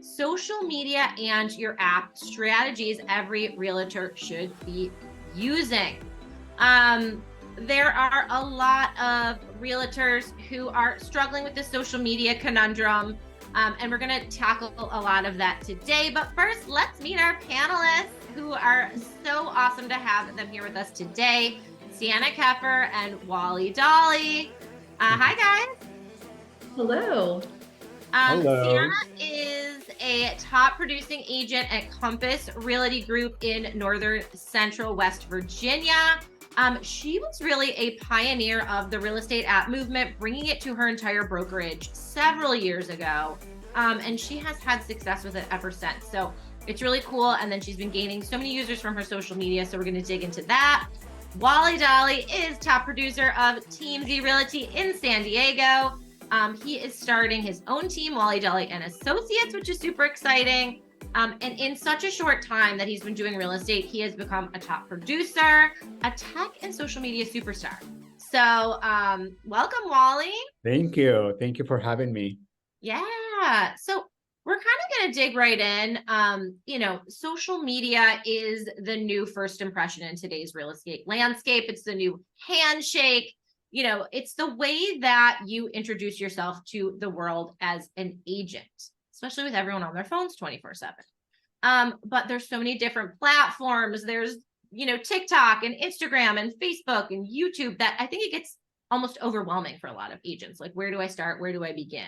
social media and your app strategies every realtor should be using. There are a lot of realtors who are struggling with the social media conundrum, and we're going to tackle a lot of that today. But first, let's meet our panelists who are so awesome to have them here with us today. Sienna Keffer and Wally Dolly. Hi, guys. Hello. Sienna Hello. is a top producing agent at Compass Realty Group in northern central West Virginia. She was really a pioneer of the real estate app movement, bringing it to her entire brokerage several years ago. And she has had success with it ever since. So it's really cool. And then she's been gaining so many users from her social media. So we're going to dig into that. Wally Dolly is top producer of TeamZ Realty in San Diego. He is starting his own team, Wally Dolly and Associates, which is super exciting. And in such a short time that he's been doing real estate, he has become a top producer, a tech and social media superstar. So welcome, Wally. Thank you. Thank you for having me. Yeah. So we're kind of going to dig right in. Social media is the new first impression in today's real estate landscape. It's the new handshake. It's the way that you introduce yourself to the world as an agent, especially with everyone on their phones 24/7. But there's so many different platforms. There's, TikTok and Instagram and Facebook and YouTube that I think it gets almost overwhelming for a lot of agents. Like, where do I start? Where do I begin?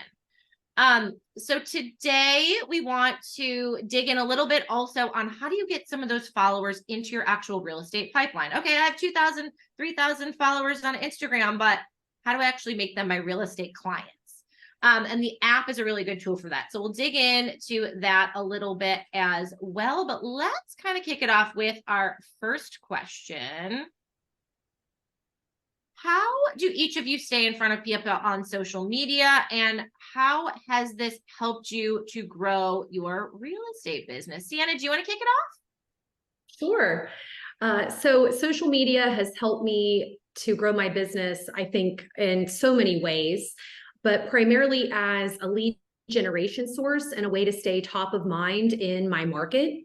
So today we want to dig in a little bit also on how do you get some of those followers into your actual real estate pipeline? Okay, I have 2,000, 3,000 followers on Instagram, but how do I actually make them my real estate clients? And the app is a really good tool for that. So we'll dig into that a little bit as well, but let's kind of kick it off with our first question. How do each of you stay in front of people on social media, and how has this helped you to grow your real estate business? Sienna, do you want to kick it off? Sure. So social media has helped me to grow my business, I think, in so many ways, but primarily as a lead generation source and a way to stay top of mind in my market.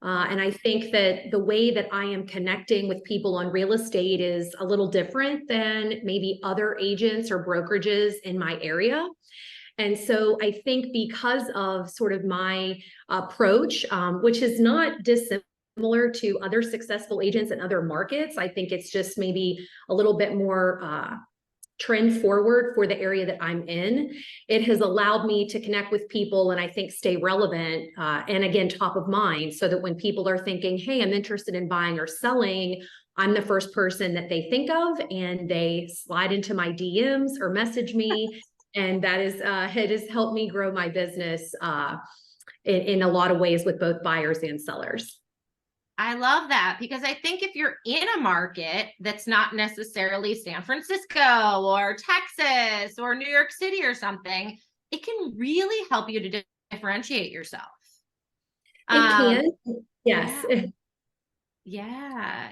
And I think that the way that I am connecting with people on real estate is a little different than maybe other agents or brokerages in my area. And so I think because of sort of my approach, which is not dissimilar to other successful agents in other markets, I think it's just maybe a little bit more trend forward for the area that I'm in. It has allowed me to connect with people and I think stay relevant and again, top of mind, so that when people are thinking, hey, I'm interested in buying or selling, I'm the first person that they think of and they slide into my DMs or message me. And that is, it has helped me grow my business in a lot of ways with both buyers and sellers. I love that, because I think if you're in a market that's not necessarily San Francisco or Texas or New York City or something, it can really help you to differentiate yourself. It can, yes. Yeah.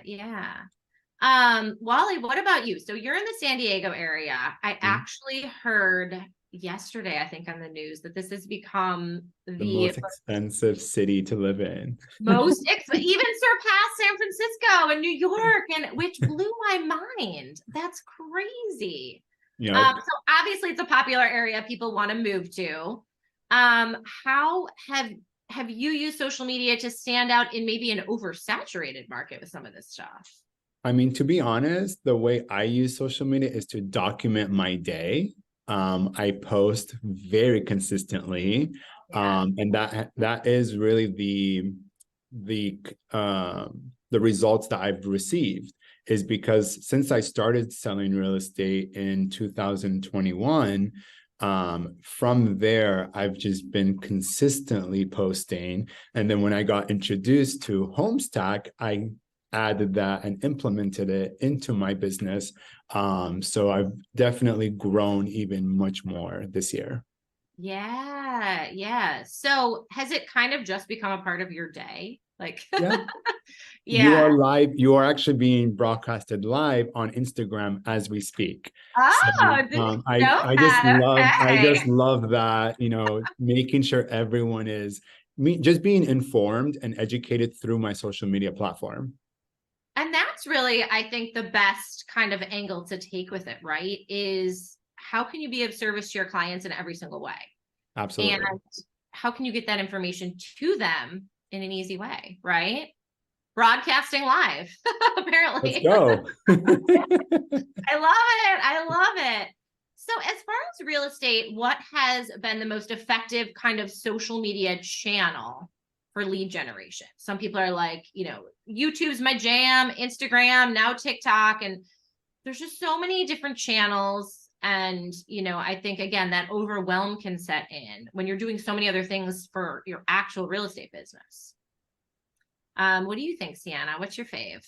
Wally, what about you? So you're in the San Diego area. I actually heard yesterday, I think on the news, that this has become the most expensive city to live in. Even surpassed San Francisco and New York, and which blew my mind. That's crazy. Yeah. So obviously it's a popular area people want to move to. How have you used social media to stand out in maybe an oversaturated market with some of this stuff? I mean, to be honest, the way I use social media is to document my day. I post very consistently, and that is really the results that I've received, is because since I started selling real estate in 2021, from there, I've just been consistently posting. And then when I got introduced to HomeStack, I added that and implemented it into my business. So I've definitely grown even much more this year. Yeah. So has it kind of just become a part of your day? Like, Yeah. You yeah. are live. You are actually being broadcasted live on Instagram as we speak. So Oh, didn't know that. I Okay. just love that, making sure everyone is just being informed and educated through my social media platform. And that's really, I think, the best kind of angle to take with it, right? Is how can you be of service to your clients in every single way? And Absolutely. how can you get that information to them in an easy way, right? Broadcasting live, Let's apparently. go. I love it. I love it. So, as far as real estate, what has been the most effective kind of social media channel for lead generation? Some people are like, YouTube's my jam, Instagram, now TikTok, and there's just so many different channels. And, I think, again, that overwhelm can set in when you're doing so many other things for your actual real estate business. What do you think, Sienna? What's your fave?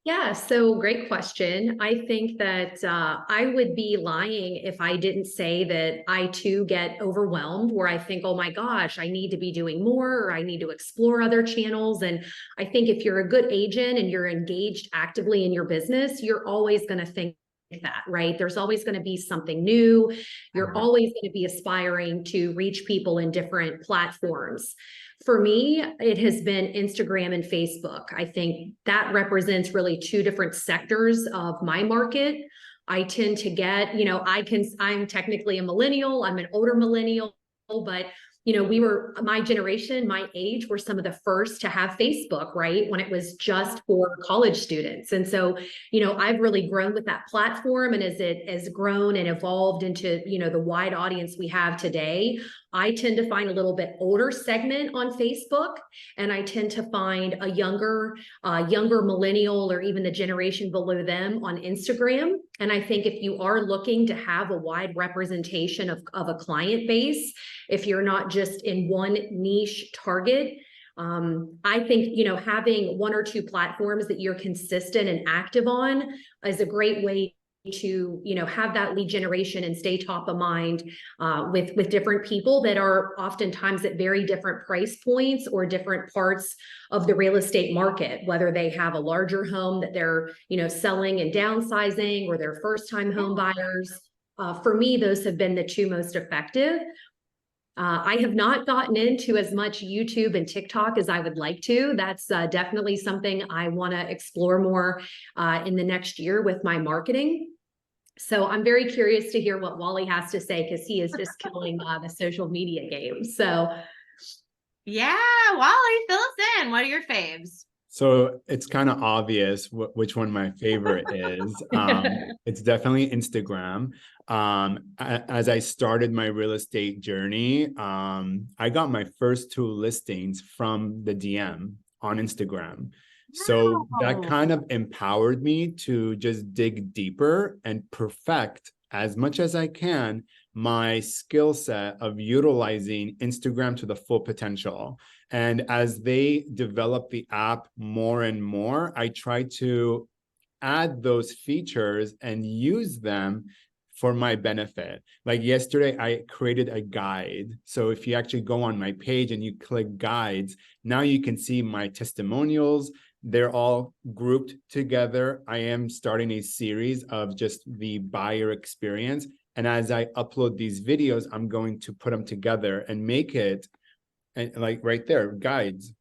Yeah, so great question. I think that I would be lying if I didn't say that I too get overwhelmed where I think, oh my gosh, I need to be doing more, or I need to explore other channels. And I think if you're a good agent and you're engaged actively in your business, you're always going to think that, right? There's always going to be something new. You're always going to be aspiring to reach people in different platforms. For me, it has been Instagram and Facebook. I think that represents really two different sectors of my market. I tend to get, I'm technically a millennial, I'm an older millennial, but my generation, my age, were some of the first to have Facebook, right? When it was just for college students. And so, I've really grown with that platform. And as it has grown and evolved into, the wide audience we have today, I tend to find a little bit older segment on Facebook, and I tend to find a younger millennial or even the generation below them on Instagram. And I think if you are looking to have a wide representation of a client base, if you're not just in one niche target, I think, having one or two platforms that you're consistent and active on is a great way to have that lead generation and stay top of mind with different people that are oftentimes at very different price points or different parts of the real estate market, whether they have a larger home that they're selling and downsizing, or they're first-time home buyers. For me, those have been the two most effective. I have not gotten into as much YouTube and TikTok as I would like to. That's definitely something I want to explore more in the next year with my marketing. So I'm very curious to hear what Wally has to say, because he is just killing the social media game. So Yeah, Wally, fill us in. What are your faves? So it's kind of obvious which one my favorite is. It's definitely Instagram. As I started my real estate journey, I got my first two listings from the DM on Instagram. So that Wow. kind of empowered me to just dig deeper and perfect as much as I can my skill set of utilizing Instagram to the full potential. And as they develop the app more and more, I try to add those features and use them for my benefit. Like yesterday, I created a guide. So if you actually go on my page and you click guides, now you can see my testimonials. They're all grouped together. I am starting a series of just the buyer experience. And as I upload these videos, I'm going to put them together and make it, and like right there, guides.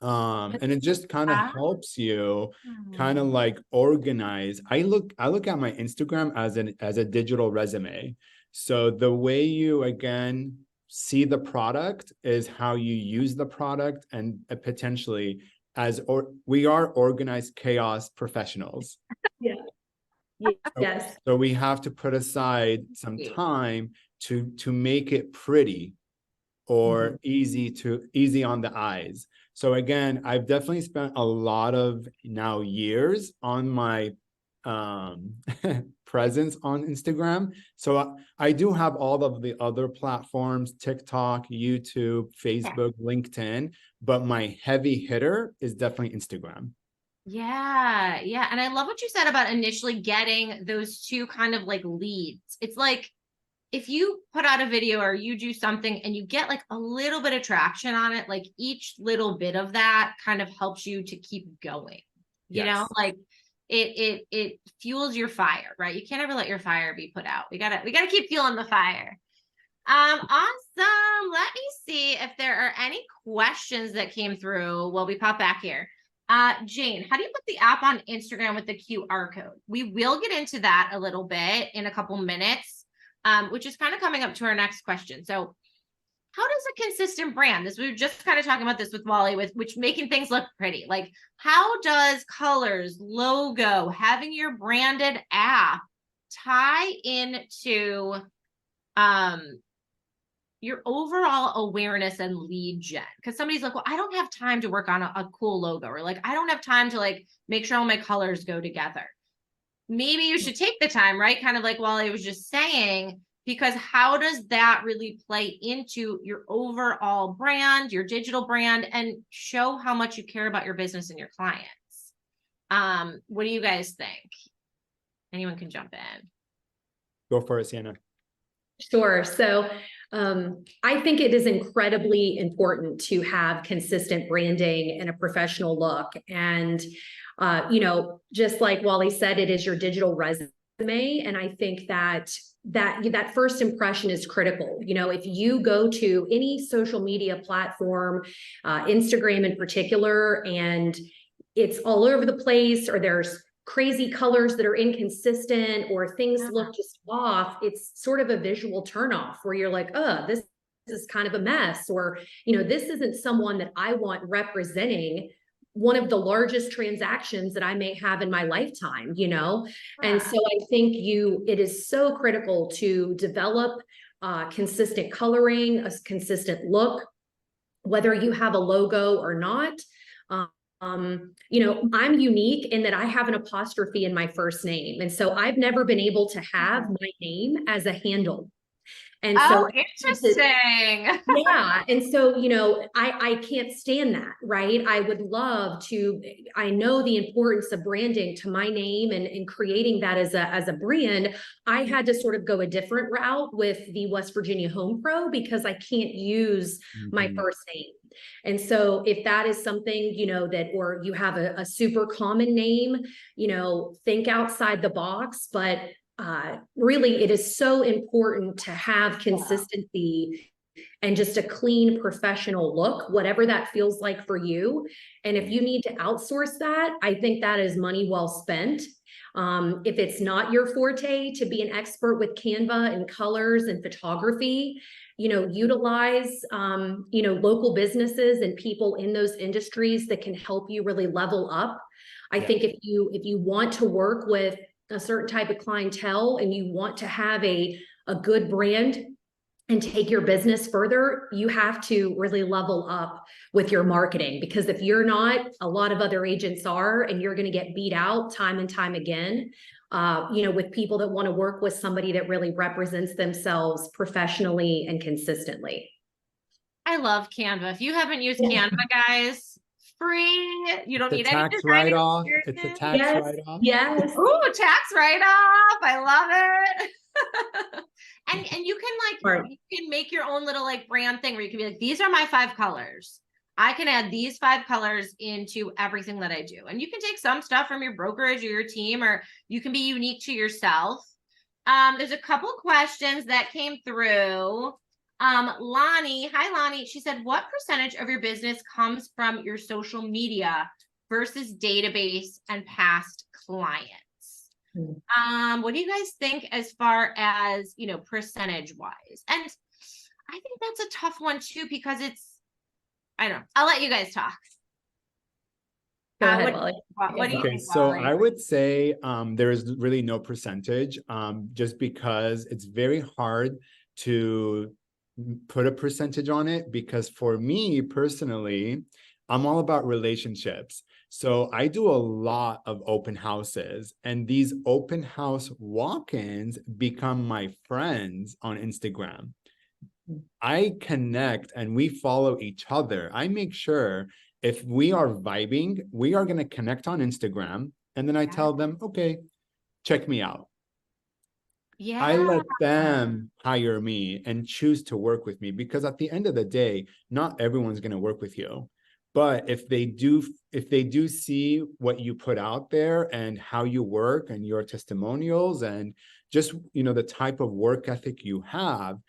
And it just kind of helps you kind of like organize. I look at my Instagram as a digital resume. So the way you again see the product is how you use the product, and potentially we are organized chaos professionals. yeah, yes. So we have to put aside some time to make it pretty or easy on the eyes. So again, I've definitely spent a lot of now years on my presence on Instagram. So I do have all of the other platforms, TikTok, YouTube, Facebook, LinkedIn, but my heavy hitter is definitely Instagram. Yeah, yeah. And I love what you said about initially getting those two kind of like leads. It's like, if you put out a video or you do something and you get like a little bit of traction on it, like each little bit of that kind of helps you to keep going, you know, Yes. like it fuels your fire, right? You can't ever let your fire be put out. We gotta keep fueling the fire. Awesome. Let me see if there are any questions that came through while we pop back here. Jane, how do you put the app on Instagram with the QR code? We will get into that a little bit in a couple minutes, which is kind of coming up to our next question. So how does a consistent brand, this we were just kind of talking about this with Wally, with which making things look pretty, like how does colors, logo, having your branded app tie into your overall awareness and lead gen? Because somebody's like, well, I don't have time to work on a cool logo, or like, I don't have time to like make sure all my colors go together. Maybe you should take the time, right? Kind of like Wally was just saying, because how does that really play into your overall brand, your digital brand, and show how much you care about your business and your clients? What do you guys think? Anyone can jump in. Go for it, Sienna. Sure. So I think it is incredibly important to have consistent branding and a professional look. And, just like Wally said, it is your digital resume. And I think that first impression is critical. If you go to any social media platform, Instagram in particular, and it's all over the place, or there's crazy colors that are inconsistent, or things look just off, it's sort of a visual turnoff where you're like, oh, this is kind of a mess, or, this isn't someone that I want representing one of the largest transactions that I may have in my lifetime, And so I think it is so critical to develop consistent coloring, a consistent look, whether you have a logo or not. I'm unique in that I have an apostrophe in my first name. And so I've never been able to have my name as a handle. And so interesting. Yeah. And so, I can't stand that, right? I would love to, I know the importance of branding to my name and creating that as a brand. I had to sort of go a different route with the West Virginia Home Pro because I can't use my first name. And so if that is something, or you have a super common name, think outside the box, but really, it is so important to have consistency and just a clean professional look, whatever that feels like for you. And if you need to outsource that, I think that is money well spent. If it's not your forte to be an expert with Canva and colors and photography, utilize, local businesses and people in those industries that can help you really level up. I think if you want to work with a certain type of clientele and you want to have a good brand and take your business further, you have to really level up with your marketing, because if you're not, a lot of other agents are, and you're going to get beat out time and time again, with people that want to work with somebody that really represents themselves professionally and consistently. I love Canva. If you haven't used Canva, guys, free. You don't need any tax write-off. It's a tax write-off. Yes. Ooh, tax write-off. I love it. and you can you can make your own little like brand thing where you can be like, these are my 5 colors. I can add these 5 colors into everything that I do. And you can take some stuff from your brokerage or your team, or you can be unique to yourself. There's a couple questions that came through. Lonnie, hi Lonnie. She said, what percentage of your business comes from your social media versus database and past clients? What do you guys think as far as, percentage wise? And I think that's a tough one too, because I don't know. I'll let you guys talk. Go ahead, Wally. What do you think, so Wally? I would say there is really no percentage, just because it's very hard to put a percentage on it, because for me personally, I'm all about relationships. So I do a lot of open houses, and these open house walk-ins become my friends on Instagram. I connect and we follow each other. I make sure if we are vibing, we are going to connect on Instagram, and then I tell them, okay, check me out. I Yeah. let them hire me and choose to work with me, because at the end of the day, not everyone's going to work with you. But if they do see what you put out there and how you work and your testimonials and just, the type of work ethic you have,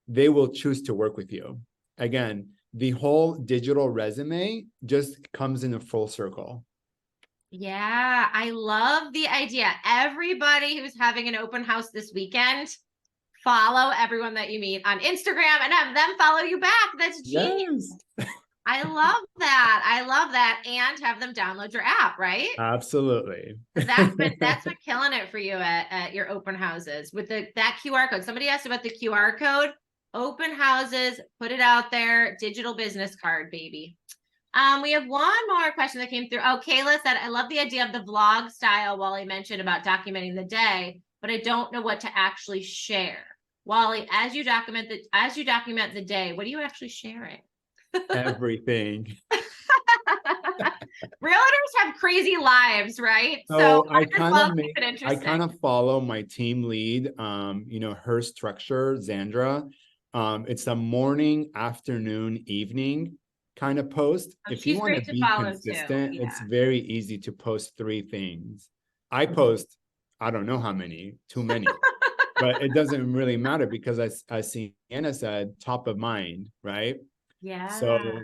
they will choose to work with you. Again, the whole digital resume just comes in a full circle. Yeah, I love the idea. Everybody who's having an open house this weekend, follow everyone that you meet on Instagram and have them follow you back. That's genius. Yes, I love that. I love that. And have them download your app, right? absolutely. That's been killing it for you at your open houses with that QR code. Somebody asked about the QR code. Open houses, put it out there, digital business card, baby. We have one more question that came through. Oh, Kayla said, I love the idea of the vlog style Wally mentioned about documenting the day, but I don't know what to actually share. Wally, as you document the day, what are you actually sharing? Everything. Realtors have crazy lives, right? So So might as well keep it I interesting. kind of follow my team lead, her structure, Zandra. It's a morning, afternoon, evening kind of post. Oh, If you she's want to great to be follow too. consistent, it's Yeah. very easy to post 3 things. I post, I don't know how many, too many, but it doesn't really matter because as Sienna said, top of mind, right? Yeah. So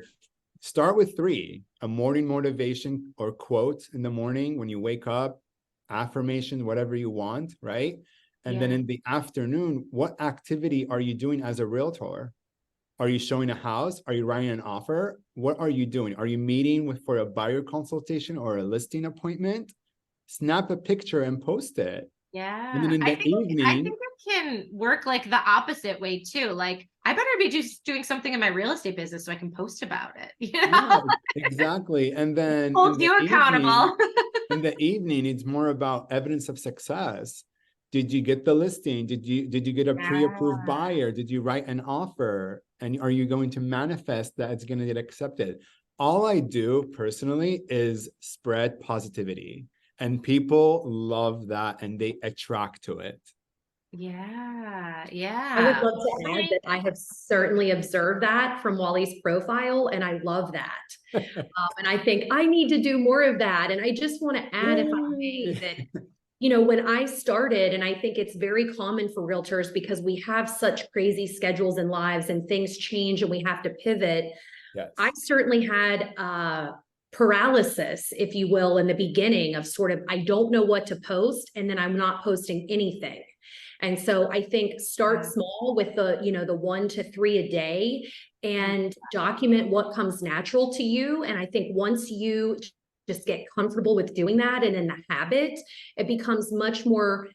start with 3, a morning motivation or quote in the morning when you wake up, affirmation, whatever you want, right? And then Yeah. in the afternoon, what activity are you doing as a realtor? Are you showing a house? Are you writing an offer? What are you doing? Are you meeting for a buyer consultation or a listing appointment? Snap a picture and post it. And then Yeah. in the I evening, think it can work like the opposite way too. Like I better be just doing something in my real estate business so I can post about it. You yeah, know, exactly. And then hold you accountable. in the evening, it's more about evidence of success. Did you get the listing? Did you get a pre-approved Yeah. buyer? Did you write an offer? And are you going to manifest that it's going to get accepted? All I do personally is spread positivity, and people love that and they attract to it. Yeah. I would Yeah. love to add that I have certainly observed that from Wally's profile, and I love that. And I think I need to do more of that. And I just want to add, if I may, Yay. that when I started, and I think it's very common for realtors because we have such crazy schedules and lives and things change and we have to pivot. Yes. I certainly had paralysis, if you will, in the beginning of sort of, I don't know what to post, and then I'm not posting anything. And so I think start small with the 1 to 3 a day and document what comes natural to you. And I think once you just get comfortable with doing that and in the habit, it becomes much more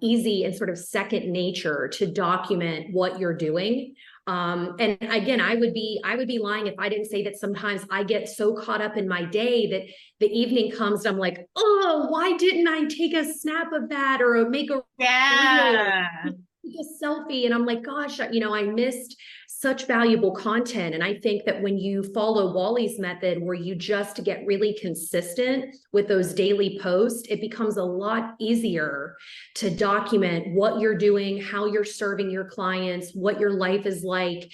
easy and sort of second nature to document what you're doing. And again, I would be lying if I didn't say that sometimes I get so caught up in my day that the evening comes and I'm like, oh, why didn't I take a snap of that or make a reel or Yeah. take a selfie? And I'm like, gosh, I missed such valuable content. And I think that when you follow Wally's method, where you just get really consistent with those daily posts, it becomes a lot easier to document what you're doing, how you're serving your clients, what your life is like.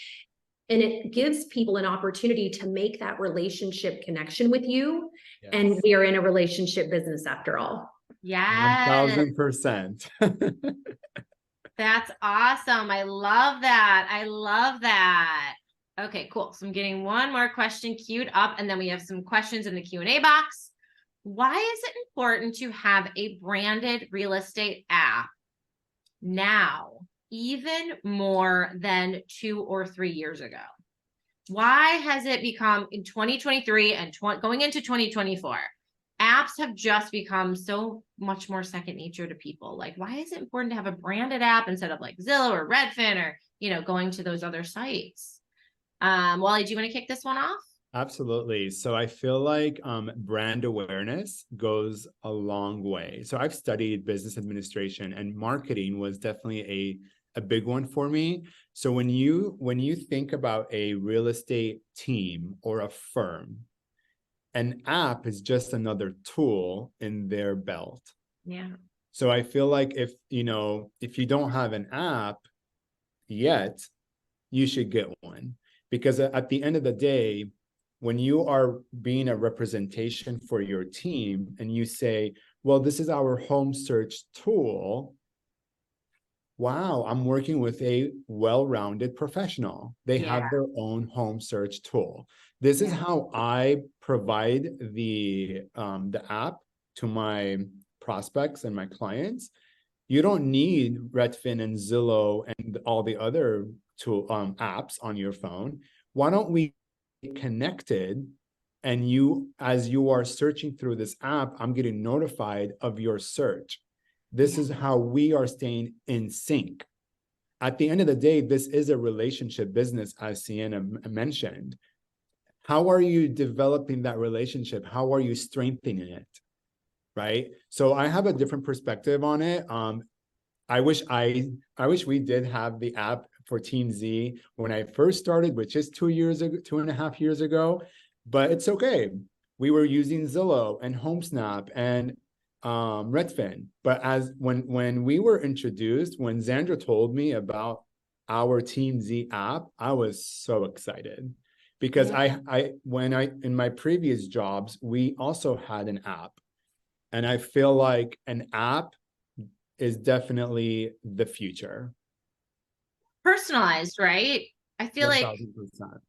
And it gives people an opportunity to make that relationship connection with you. Yes. And we are in a relationship business after all. Yes. 1000%. That's awesome. I love that. I love that. Okay, cool. So I'm getting one more question queued up, and then we have some questions in the Q&A box. Why is it important to have a branded real estate app now, even more than 2 or 3 years ago? Why has it become in 2023 and going into 2024? Apps have just become so much more second nature to people. Like, why is it important to have a branded app instead of like Zillow or Redfin or, going to those other sites? Wally, do you want to kick this one off? Absolutely. So I feel like brand awareness goes a long way. So I've studied business administration, and marketing was definitely a big one for me. So when you think about a real estate team or a firm, an app is just another tool in their belt. Yeah. So I feel like if you don't have an app yet, you should get one, because at the end of the day, when you are being a representation for your team and you say, well, this is our home search tool. Wow, I'm working with a well-rounded professional. They Yeah. have their own home search tool. This is how I provide the app to my prospects and my clients. You don't need Redfin and Zillow and all the other tool apps on your phone. Why don't we get connected? And as you are searching through this app, I'm getting notified of your search. This is how we are staying in sync. At the end of the day, this is a relationship business, as Sienna mentioned. How are you developing that relationship? How are you strengthening it? Right? So I have a different perspective on it. I wish we did have the app for TeamZ when I first started, which is 2.5 years ago, but it's okay. We were using Zillow and HomeSnap and Redfin. But when we were introduced, when Zandra told me about our TeamZ app, I was so excited, because in my previous jobs, we also had an app. And I feel like an app is definitely the future. Personalized, right? I feel like 1000%.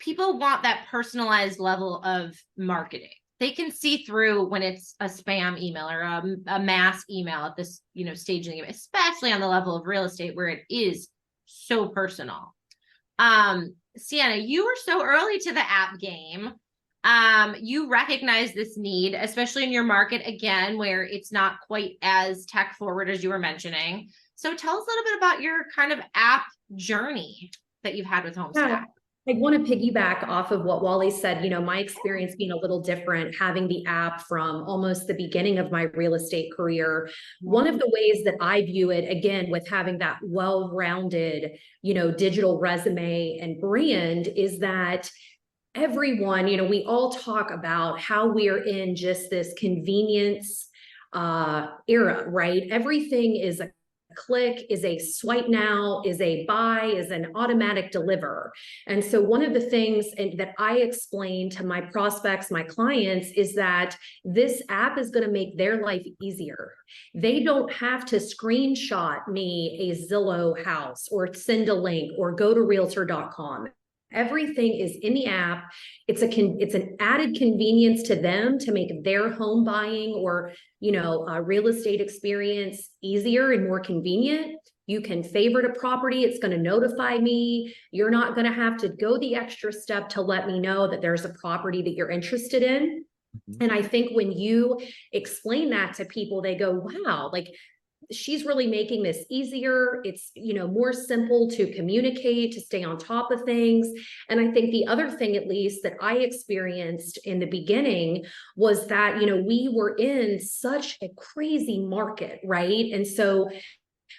people want that personalized level of marketing. They can see through when it's a spam email or a mass email at this, stage in the game, especially on the level of real estate where it is so personal. Sienna, you were so early to the app game. You recognize this need, especially in your market, again, where it's not quite as tech forward as you were mentioning. So tell us a little bit about your kind of app journey that you've had with HomeStack. Yeah. I want to piggyback off of what Wally said, my experience being a little different, having the app from almost the beginning of my real estate career. One of the ways that I view it, again, with having that well-rounded, digital resume and brand, is that everyone, we all talk about how we're in just this convenience era, right? Everything is a click, is a swipe now, is a buy, is an automatic deliver. And so one of the things that I explain to my prospects, my clients, is that this app is going to make their life easier. They don't have to screenshot me a Zillow house or send a link or go to Realtor.com. Everything is in the app. It's an added convenience to them to make their home buying or real estate experience easier and more convenient. You can favorite a property. It's going to notify me. You're not going to have to go the extra step to let me know that there's a property that you're interested in. And I think when you explain that to people, they go, wow, like, she's really making this easier. It's, more simple to communicate, to stay on top of things. And I think the other thing, at least, that I experienced in the beginning was that, we were in such a crazy market, right? And so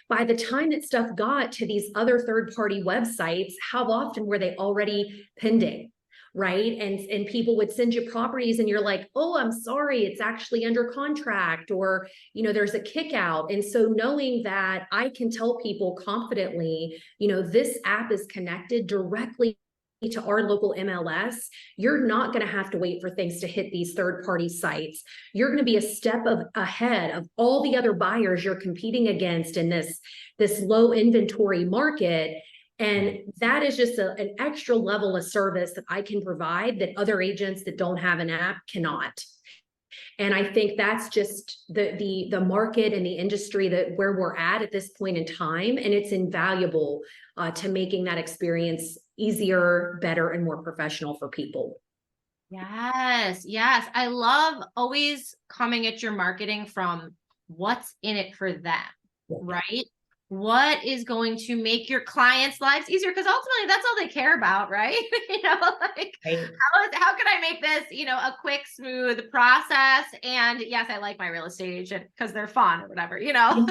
by the time that stuff got to these other third-party websites, how often were they already pending? Right. And people would send you properties and you're like, oh, I'm sorry, it's actually under contract, or, there's a kick out. And so knowing that I can tell people confidently, this app is connected directly to our local MLS, you're not going to have to wait for things to hit these third-party sites. You're going to be a step ahead of all the other buyers you're competing against in this low inventory market. And that is just an extra level of service that I can provide that other agents that don't have an app cannot. And I think that's just the market and the industry where we're at this point in time. And it's invaluable to making that experience easier, better, and more professional for people. Yes. Yes. I love always coming at your marketing from what's in it for them, right? What is going to make your clients' lives easier? Because ultimately that's all they care about, right? Right. How can I make this, a quick, smooth process? And yes, I like my real estate agent because they're fun or whatever, Yeah.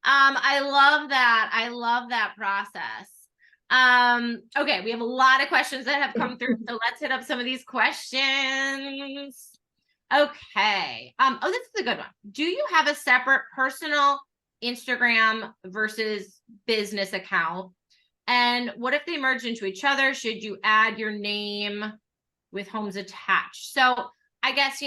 I love that. I love that process. Okay, we have a lot of questions that have come through. So let's hit up some of these questions. Okay. Oh, this is a good one. Do you have a separate personal Instagram versus business account? And what if they merge into each other? Should you add your name with homes attached? So I guess,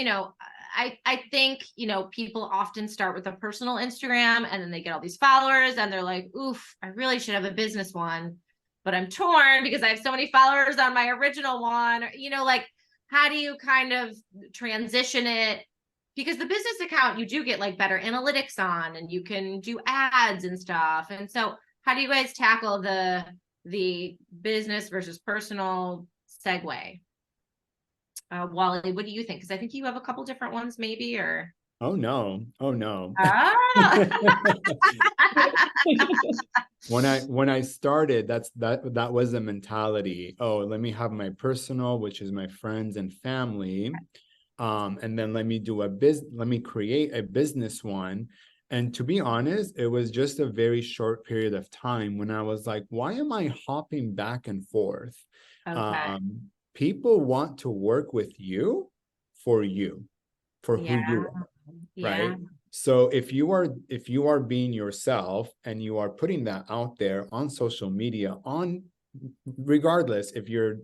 I think, people often start with a personal Instagram and then they get all these followers and they're like, oof, I really should have a business one, but I'm torn because I have so many followers on my original one, like, how do you kind of transition it? Because the business account, you do get like better analytics on and you can do ads and stuff. And so how do you guys tackle the business versus personal segue? Wally, what do you think? Because I think you have a couple different ones maybe, or Oh no. Oh no. oh. When I started, that was the mentality. Oh, let me have my personal, which is my friends and family. And then let me create a business one. And to be honest, it was just a very short period of time when I was like, why am I hopping back and forth? Okay. People want to work with you, for who Yeah. you are, Yeah. right? So if you are being yourself and you are putting that out there on social media, regardless if you're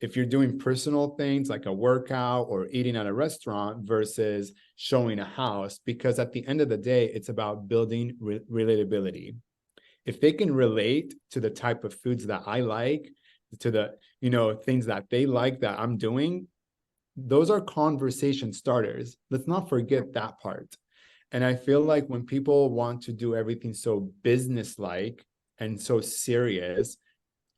doing personal things like a workout or eating at a restaurant versus showing a house, because at the end of the day, it's about building relatability. If they can relate to the type of foods that I like, to the, things that they like that I'm doing, those are conversation starters. Let's not forget that part. And I feel like when people want to do everything so business-like and so serious,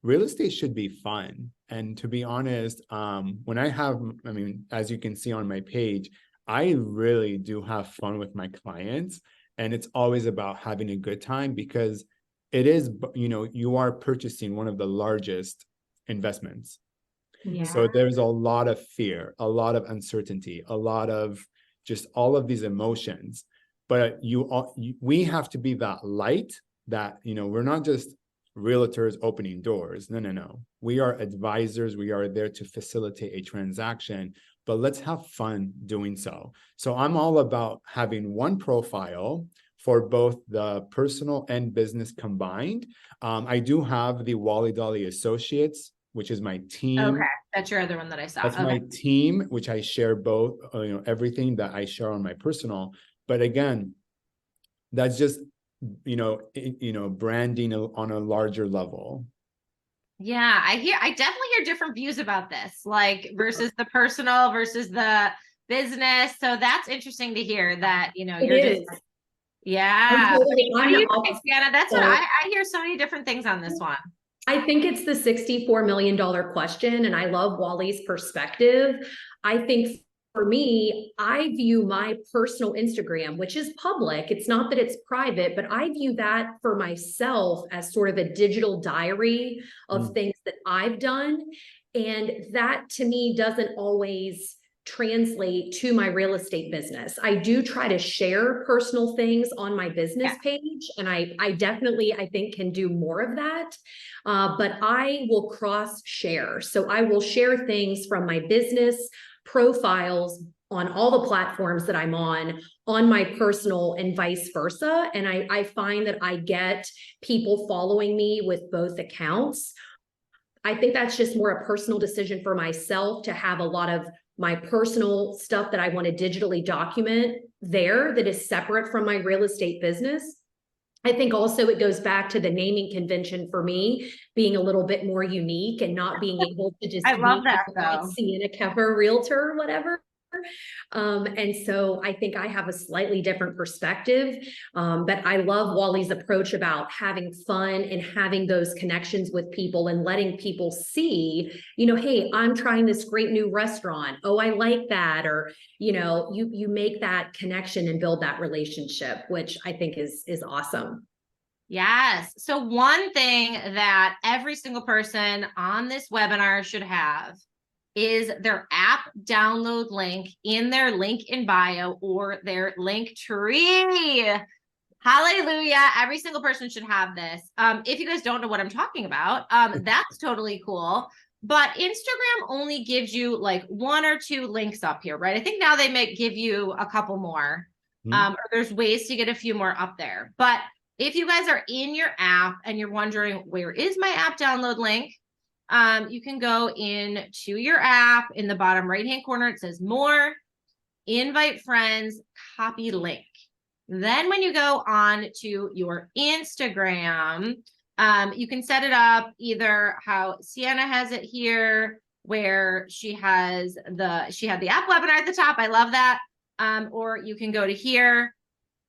real estate should be fun. And to be honest, as you can see on my page, I really do have fun with my clients. And it's always about having a good time because it is, you are purchasing one of the largest investments. Yeah. So there's a lot of fear, a lot of uncertainty, a lot of just all of these emotions. But we have to be that light that, we're not just realtors opening doors. No. We are advisors. We are there to facilitate a transaction, but let's have fun doing so. So I'm all about having one profile for both the personal and business combined. I do have the Wally Dolly Associates, which is my team. Okay. That's your other one that I saw. That's Okay. my team, which I share both, everything that I share on my personal. But again, that's just, branding on a larger level. Yeah, I definitely hear different views about this, like versus the personal versus the business. So that's interesting to hear that, It you're is. just, yeah. What I'm do the you think, opposite. Sienna? That's what I hear so many different things on this one. I think it's the $64 million question, and I love Wally's perspective. I think for me, I view my personal Instagram, which is public. It's not that it's private, but I view that for myself as sort of a digital diary of things that I've done. And that to me doesn't always translate to my real estate business. I do try to share personal things on my business page, and I definitely, I think, can do more of that. But I will cross share. So I will share things from my business profiles on all the platforms that I'm on my personal and vice versa. And I find that I get people following me with both accounts. I think that's just more a personal decision for myself to have a lot of my personal stuff that I want to digitally document there that is separate from my real estate business. I think also it goes back to the naming convention for me being a little bit more unique and not being able to just I love that though. Sienna Keffer Realtor or whatever. And so I think I have a slightly different perspective, but I love Wally's approach about having fun and having those connections with people and letting people see, hey, I'm trying this great new restaurant. Oh, I like that. Or, you make that connection and build that relationship, which I think is awesome. Yes. So one thing that every single person on this webinar should have is their app download link in their link in bio or their link tree. Hallelujah. Every single person should have this. If you guys don't know what I'm talking about, that's totally cool. but Instagram only gives you like 1 or 2 links up here, right? I think now they may give you a couple more. Or there's ways to get a few more up there. But if you guys are in your app and you're wondering, where is my app download link? You can go into your app. In the bottom right-hand corner, it says more, invite friends, copy link. Then when you go on to your Instagram, you can set it up either how Sienna has it here, where she had the app webinar at the top. I love that. Or you can go to here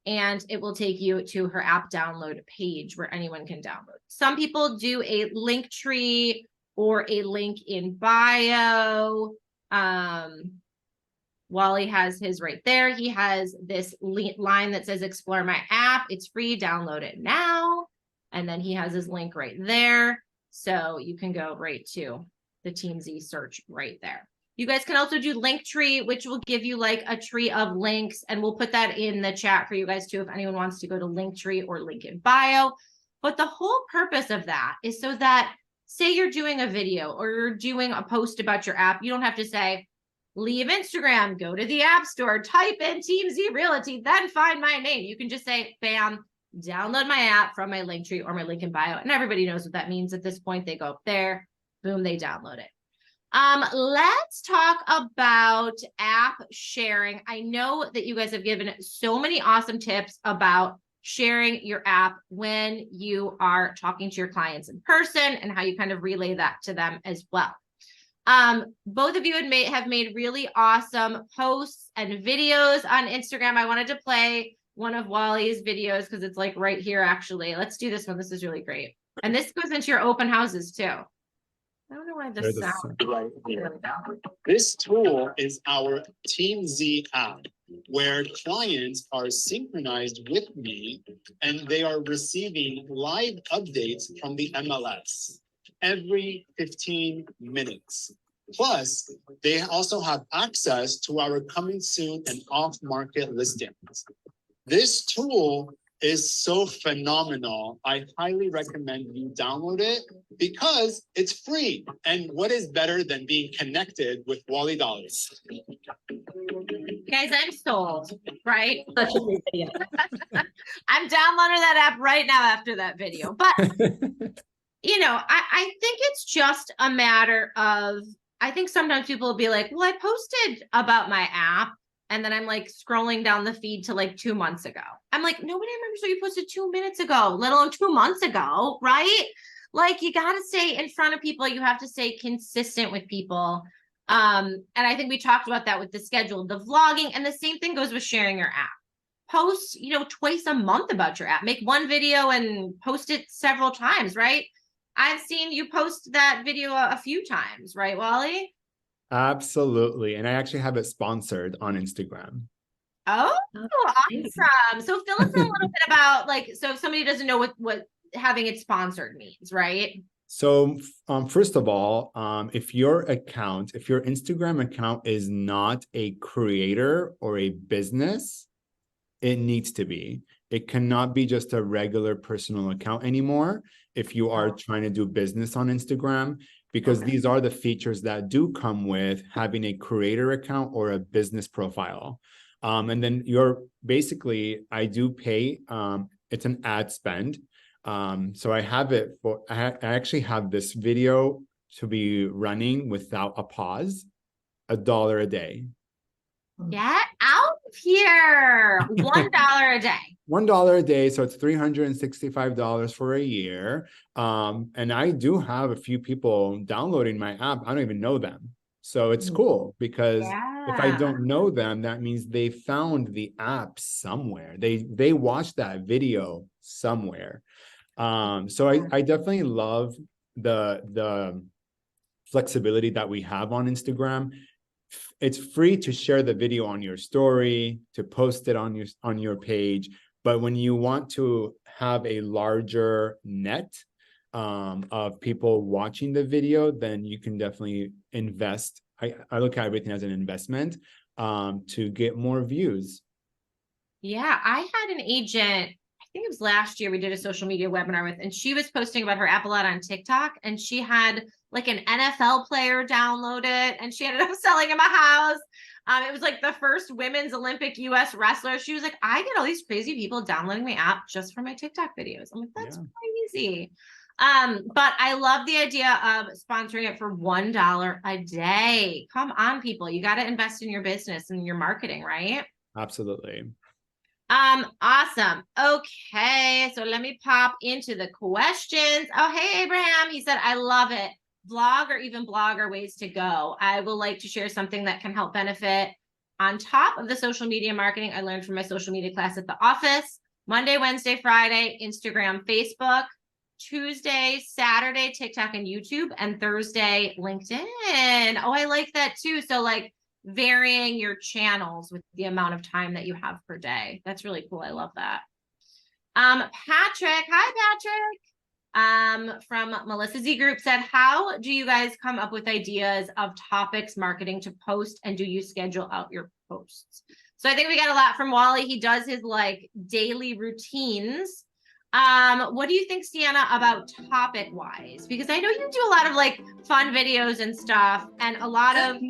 and it will take you to her app download page where anyone can download. Some people do a link tree or a link in bio. Wally has his right there. He has this line that says explore my app. It's free, download it now. And then he has his link right there. So you can go right to the TeamZ search right there. You guys can also do Linktree, which will give you like a tree of links. And we'll put that in the chat for you guys too, if anyone wants to go to Linktree or link in bio. But the whole purpose of that is so that, say you're doing a video or you're doing a post about your app, you don't have to say, leave Instagram, go to the App Store, type in TeamZ Realty, then find my name. You can just say, bam, download my app from my link tree or my link in bio. And everybody knows what that means at this point. They go up there, boom, they download it. Let's talk about app sharing. I know that you guys have given so many awesome tips about sharing your app when you are talking to your clients in person and how you kind of relay that to them as well. Both of you have made really awesome posts and videos on Instagram. I wanted to play one of Wally's videos because it's like right here, actually. Let's do this one. This is really great. And this goes into your open houses too. I don't know why this sound. Right here. This tool is our TeamZ app, where clients are synchronized with me and they are receiving live updates from the MLS every 15 minutes. Plus, they also have access to our coming soon and off-market listings. This tool is so phenomenal. I highly recommend you download it because it's free. And what is better than being connected with Wally Dollars? Guys, I'm sold, right? Such a great video. I'm downloading that app right now after that video. But, you know, I think it's just a matter of, I think sometimes people will be like, well, I posted about my app. And then I'm like scrolling down the feed to like 2 months ago. I'm like, nobody remembers what you posted 2 minutes ago, let alone 2 months ago, right? Like you got to stay in front of people. You have to stay consistent with people. And I think we talked about that with the schedule, the vlogging, and the same thing goes with sharing your app. Post, you know, twice a month about your app. Make one video and post it several times, right? I've seen you post that video a few times, right, Wally? Absolutely. And I actually have it sponsored on Instagram. Oh, awesome. So fill us in a little bit about like, so if somebody doesn't know what having it sponsored means, right? So first of all, if your Instagram account is not a creator or a business, it needs to be. It cannot be just a regular personal account anymore if you are trying to do business on Instagram, because these are the features that do come with having a creator account or a business profile. And then I do pay, it's an ad spend. So I have it I actually have this video to be running without a pause, $1 a day. Get out of here. $1 a day. $1 a day, so it's $365 for a year. And I do have a few people downloading my app. I don't even know them. So it's cool because if I don't know them, that means they found the app somewhere. They watched that video somewhere. So I definitely love the flexibility that we have on Instagram. It's free to share the video on your story, to post it on your page. But when you want to have a larger net of people watching the video, then you can definitely invest. I look at everything as an investment to get more views. Yeah, I had an agent, I think it was last year we did a social media webinar with, and she was posting about her app a lot on TikTok, and she had like an NFL player download it, and she ended up selling him a house. It was like the first women's Olympic US wrestler. She was like, I get all these crazy people downloading my app just for my TikTok videos. I'm like, that's crazy. But I love the idea of sponsoring it for $1 a day. Come on, people. You got to invest in your business and your marketing, right? Absolutely. Awesome. Okay, so let me pop into the questions. Oh, hey, Abraham. He said, I love it. Vlog or even blog are ways to go. I will like to share something that can help benefit on top of the social media marketing I learned from my social media class at the office. Monday, Wednesday, Friday, Instagram, Facebook. Tuesday, Saturday, TikTok and YouTube, and Thursday, LinkedIn. Oh, I like that too. So like varying your channels with the amount of time that you have per day. That's really cool. I love that. Patrick, hi Patrick. From Melissa Z Group said, how do you guys come up with ideas of topics marketing to post, and do you schedule out your posts? So I think we got a lot from Wally. He does his like daily routines. What do you think, Sienna, about topic wise? Because I know you do a lot of like fun videos and stuff, and a lot of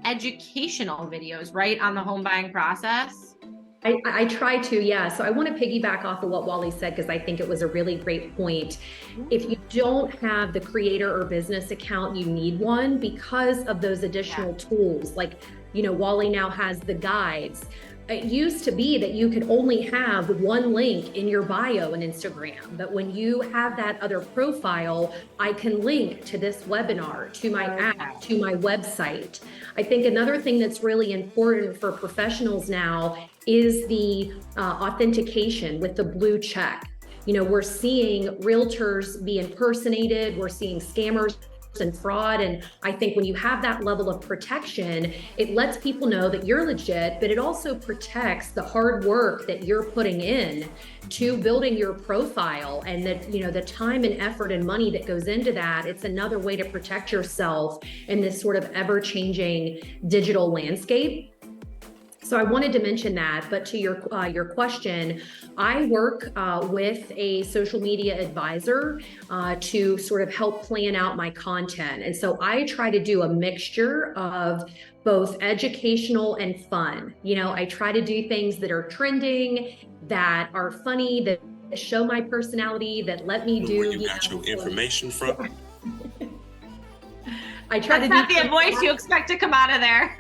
educational videos, right, on the home buying process. I try to, yeah. So I want to piggyback off of what Wally said, because I think it was a really great point. If you don't have the creator or business account, you need one because of those additional tools. Like, you know, Wally now has the guides. It used to be that you could only have one link in your bio on Instagram, but when you have that other profile, I can link to this webinar, to my app, to my website. I think another thing that's really important for professionals now is the authentication with the blue check. You know, we're seeing realtors be impersonated, we're seeing scammers and fraud. And I think when you have that level of protection, it lets people know that you're legit, but it also protects the hard work that you're putting in to building your profile, and that, you know, the time and effort and money that goes into that. It's another way to protect yourself in this sort of ever-changing digital landscape. So I wanted to mention that, but to your question, I work with a social media advisor to sort of help plan out my content. And so I try to do a mixture of both educational and fun. You know, I try to do things that are trending, that are funny, that show my personality, that let me do. Where you got your information from? I try That's to not the voice you expect to come out of there.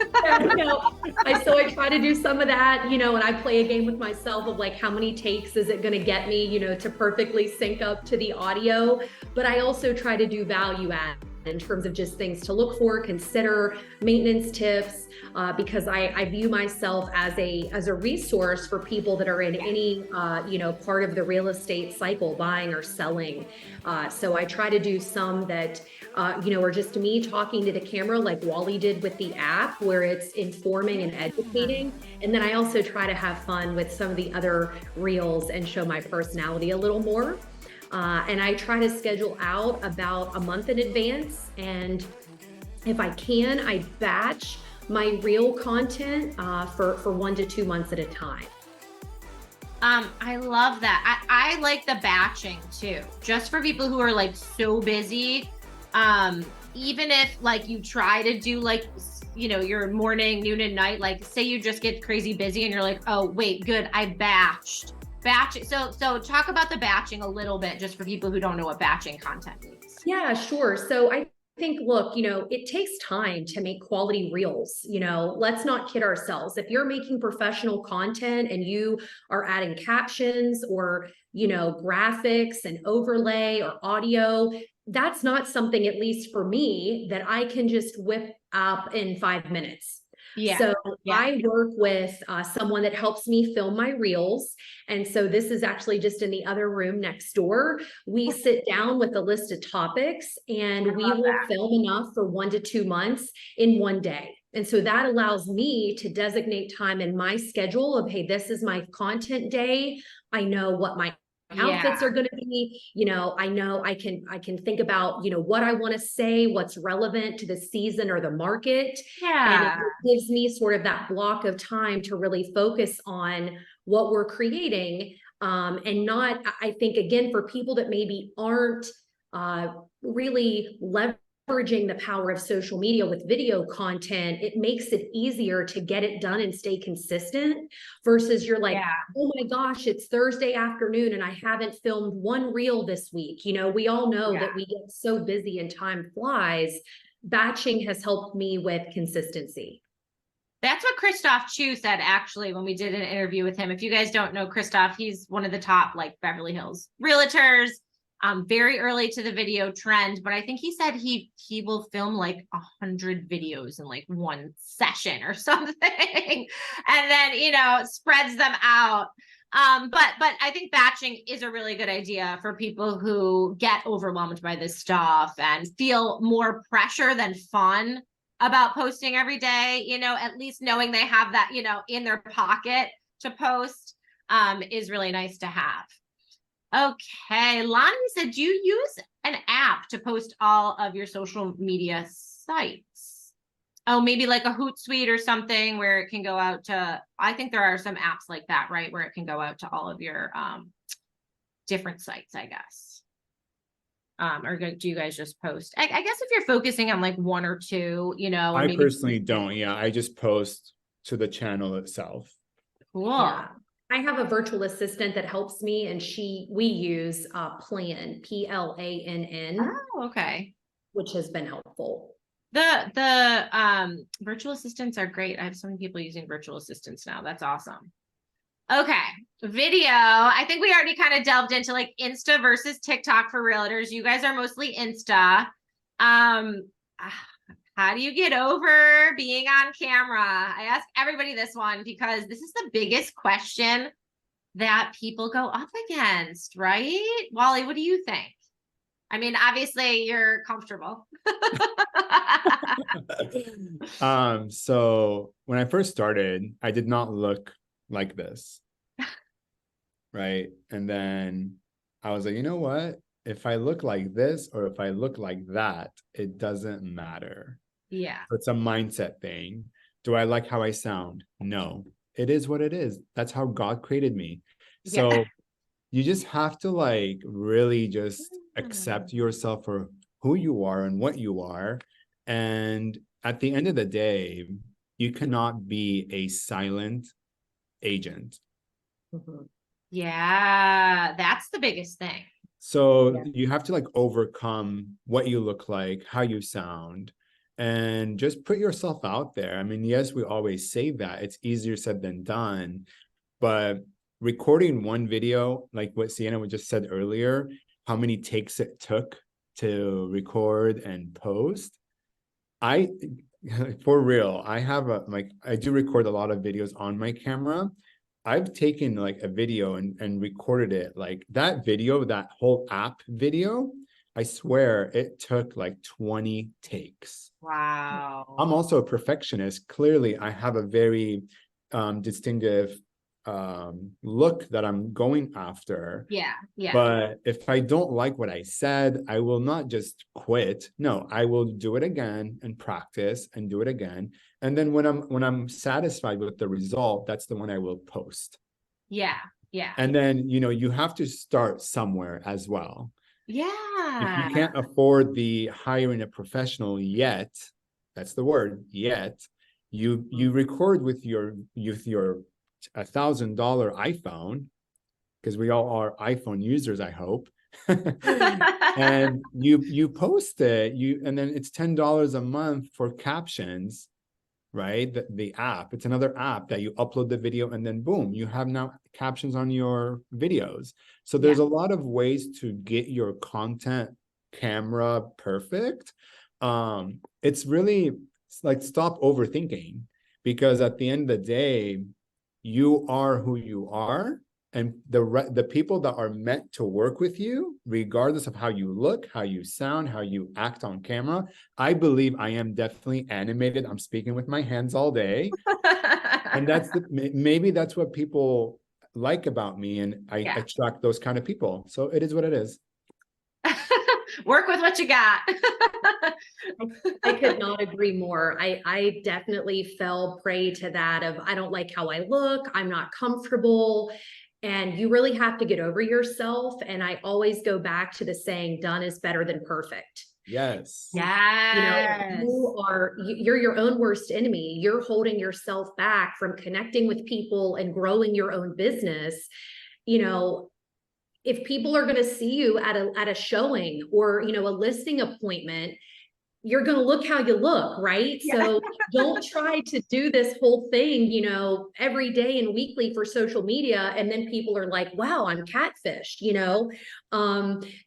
So I try to do some of that, you know, and I play a game with myself of like, how many takes is it going to get me, you know, to perfectly sync up to the audio. But I also try to do value add in terms of just things to look for, consider, maintenance tips, because I view myself as a resource for people that are in any you know, part of the real estate cycle, buying or selling. So I try to do some that you know, are just me talking to the camera, like Wally did with the app, where it's informing and educating. And then I also try to have fun with some of the other reels and show my personality a little more. And I try to schedule out about a month in advance. And if I can, I batch my reel content for 1 to 2 months at a time. I love that. I like the batching too, just for people who are like so busy. Even if like you try to do like, you know, your morning, noon and night, like say you just get crazy busy and you're like, oh wait, good, I batched. So talk about the batching a little bit, just for people who don't know what batching content means. Yeah, sure. So I think, look, you know, it takes time to make quality reels. You know, let's not kid ourselves. If you're making professional content and you are adding captions or, you know, graphics and overlay or audio, that's not something, at least for me, that I can just whip up in 5 minutes. So I work with someone that helps me film my reels. And so this is actually just in the other room next door. We sit down with a list of topics and we will film enough for 1 to 2 months in one day. And so that allows me to designate time in my schedule of, hey, this is my content day. I know what my outfits are going to be, you know, I know I can think about, you know, what I want to say, what's relevant to the season or the market. And it gives me sort of that block of time to really focus on what we're creating. And not, I think, again, for people that maybe aren't really leveraging the power of social media with video content, it makes it easier to get it done and stay consistent versus you're like, Yeah. oh my gosh, it's Thursday afternoon and I haven't filmed one reel this week. You know, we all know that we get so busy and time flies. Batching has helped me with consistency. That's what Christoph Chu said, actually, when we did an interview with him. If you guys don't know Christoph, he's one of the top like Beverly Hills realtors, very early to the video trend. But I think he said he will film like 100 videos in like one session or something, and then, you know, spreads them out. But I think batching is a really good idea for people who get overwhelmed by this stuff and feel more pressure than fun about posting every day. You know, at least knowing they have that, you know, in their pocket to post is really nice to have. Okay, Lonnie said, do you use an app to post all of your social media sites? Oh, maybe like a Hootsuite or something where it can go out to, I think there are some apps like that, right? Where it can go out to all of your different sites, I guess. Or do you guys just post? I guess if you're focusing on like one or two, you know. I maybe... personally don't. Yeah, I just post to the channel itself. Cool. Yeah. I have a virtual assistant that helps me, and we use Plan, PLANN. Oh, okay. Which has been helpful. The virtual assistants are great. I have so many people using virtual assistants now. That's awesome. Okay, video. I think we already kind of delved into like Insta versus TikTok for realtors. You guys are mostly Insta. How do you get over being on camera? I ask everybody this one because this is the biggest question that people go up against, right? Wally, what do you think? I mean, obviously you're comfortable. So when I first started, I did not look like this. Right. And then I was like, you know what? If I look like this or if I look like that, it doesn't matter. Yeah. It's a mindset thing. Do I like how I sound? No. It is what it is. That's how God created me. So you just have to like really just accept yourself for who you are and what you are. And at the end of the day, you cannot be a silent agent. Yeah, that's the biggest thing. So you have to like overcome what you look like, how you sound, and just put yourself out there. I mean, yes, we always say that it's easier said than done, but recording one video, like what Sienna just said earlier, how many takes it took to record and post. For real, I have I do record a lot of videos on my camera. I've taken like a video and recorded it. Like that video, that whole app video, I swear it took like 20 takes. Wow. I'm also a perfectionist. Clearly, I have a very distinctive look that I'm going after. Yeah. But if I don't like what I said, I will not just quit. No, I will do it again and practice and do it again. And then when I'm satisfied with the result, that's the one I will post. Yeah. And then, you know, you have to start somewhere as well. Yeah. If you can't afford the hiring a professional yet, that's the word, yet, you record with your $1,000 iPhone, because we all are iPhone users, I hope. And you post it, and then it's $10 a month for captions, right? The app, it's another app that you upload the video and then boom, you have now captions on your videos. So there's a lot of ways to get your content camera perfect. It's really like stop overthinking, because at the end of the day, you are who you are. And the people that are meant to work with you, regardless of how you look, how you sound, how you act on camera, I believe I am definitely animated. I'm speaking with my hands all day. And maybe that's what people like about me. And I attract those kind of people. So it is what it is. Work with what you got. I could not agree more. I definitely fell prey to that of, I don't like how I look. I'm not comfortable. And you really have to get over yourself. And I always go back to the saying, done is better than perfect. Yes. Yes. You're your own worst enemy. You're holding yourself back from connecting with people and growing your own business. If people are going to see you at a showing or, a listing appointment, you're going to look how you look, right? Yeah. So don't try to do this whole thing, every day and weekly for social media. And then people are like, wow, I'm catfished,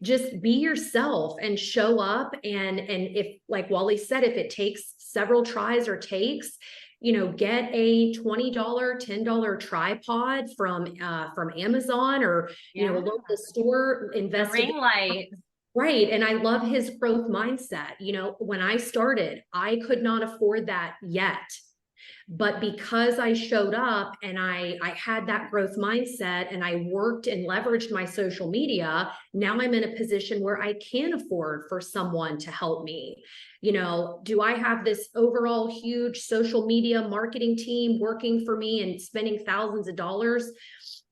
just be yourself and show up. And if, like Wally said, if it takes several tries or takes, get a $20, $10 tripod from Amazon or, a local store, invest in ring light. Right. And I love his growth mindset. When I started, I could not afford that yet. But because I showed up and I had that growth mindset and I worked and leveraged my social media, now I'm in a position where I can afford for someone to help me. Do I have this overall huge social media marketing team working for me and spending thousands of dollars,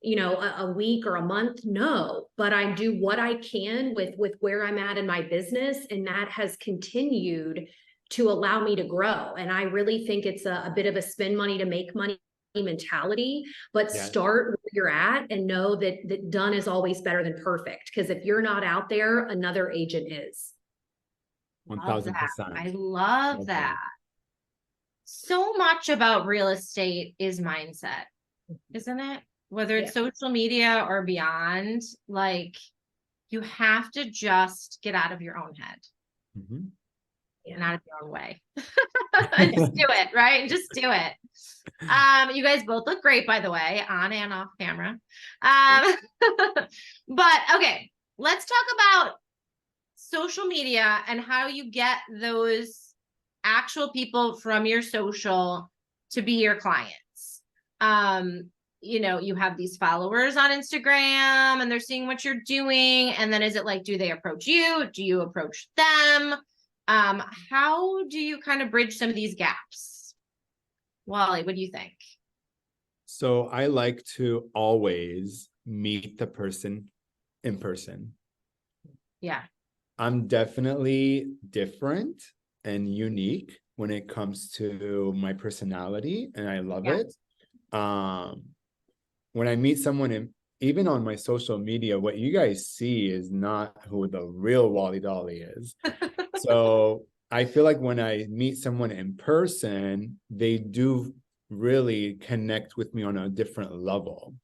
a week or a month? No, but I do what I can with where I'm at in my business. And that has continued to allow me to grow. And I really think it's a bit of a spend money to make money mentality, but start where you're at and know that done is always better than perfect. Because if you're not out there, another agent is. 1000%. I love that. So much about real estate is mindset, isn't it? Whether it's social media or beyond, like you have to just get out of your own head. And out of your own way. And just do it, right? Just do it. You guys both look great, by the way, on and off camera. But okay, let's talk about social media and how you get those actual people from your social to be your clients. You have these followers on Instagram and they're seeing what you're doing. And then is it like, do they approach you? Do you approach them? How do you kind of bridge some of these gaps? Wally, what do you think? So I like to always meet the person in person. Yeah. I'm definitely different and unique when it comes to my personality, and I love it. When I meet someone even on my social media, what you guys see is not who the real Wally Dolly is. So I feel like when I meet someone in person, they do really connect with me on a different level.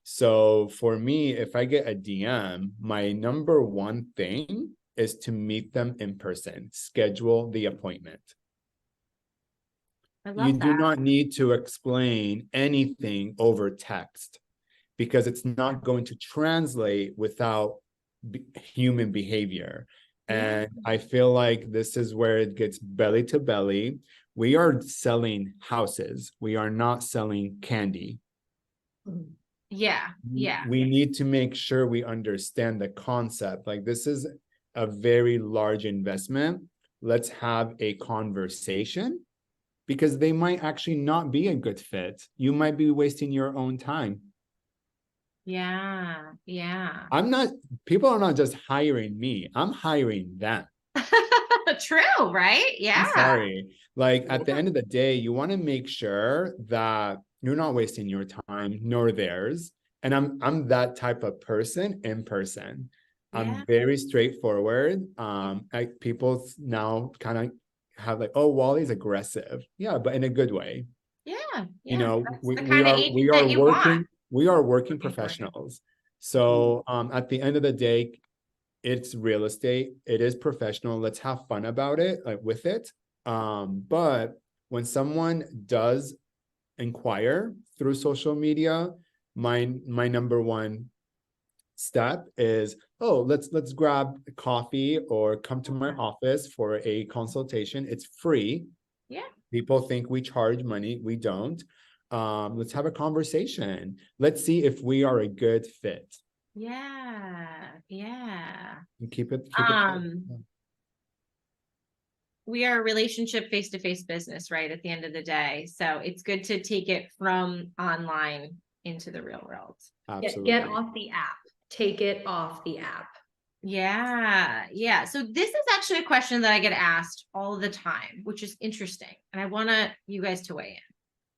So for me, if I get a DM, my number one thing is to meet them in person, schedule the appointment. I love You that. do not need to explain anything over text because it's not going to translate without human behavior. And I feel like this is where it gets belly to belly. We are selling houses. We are not selling candy. Yeah. We need to make sure we understand the concept. Like, this is a very large investment. Let's have a conversation because they might actually not be a good fit. You might be wasting your own time. Yeah. People are not just hiring me. I'm hiring them. True, right? Yeah. I'm sorry. Like, at the end of the day, you want to make sure that you're not wasting your time nor theirs. And I'm that type of person in person. I'm very straightforward. People now kind of have like, oh, Wally's aggressive. Yeah, but in a good way. Yeah. We are working professionals. So at the end of the day, it's real estate. It is professional. Let's have fun about it, like with it. But when someone does inquire through social media, my number one step is, oh, let's grab coffee or come to my office for a consultation. It's free. Yeah. People think we charge money. We don't. Let's have a conversation. Let's see if we are a good fit. Yeah. And keep it we are a relationship face-to-face business, right? At the end of the day. So it's good to take it from online into the real world. Absolutely. Get off the app. Take it off the app. Yeah. Yeah. So this is actually a question that I get asked all the time, which is interesting. And I want you guys to weigh in.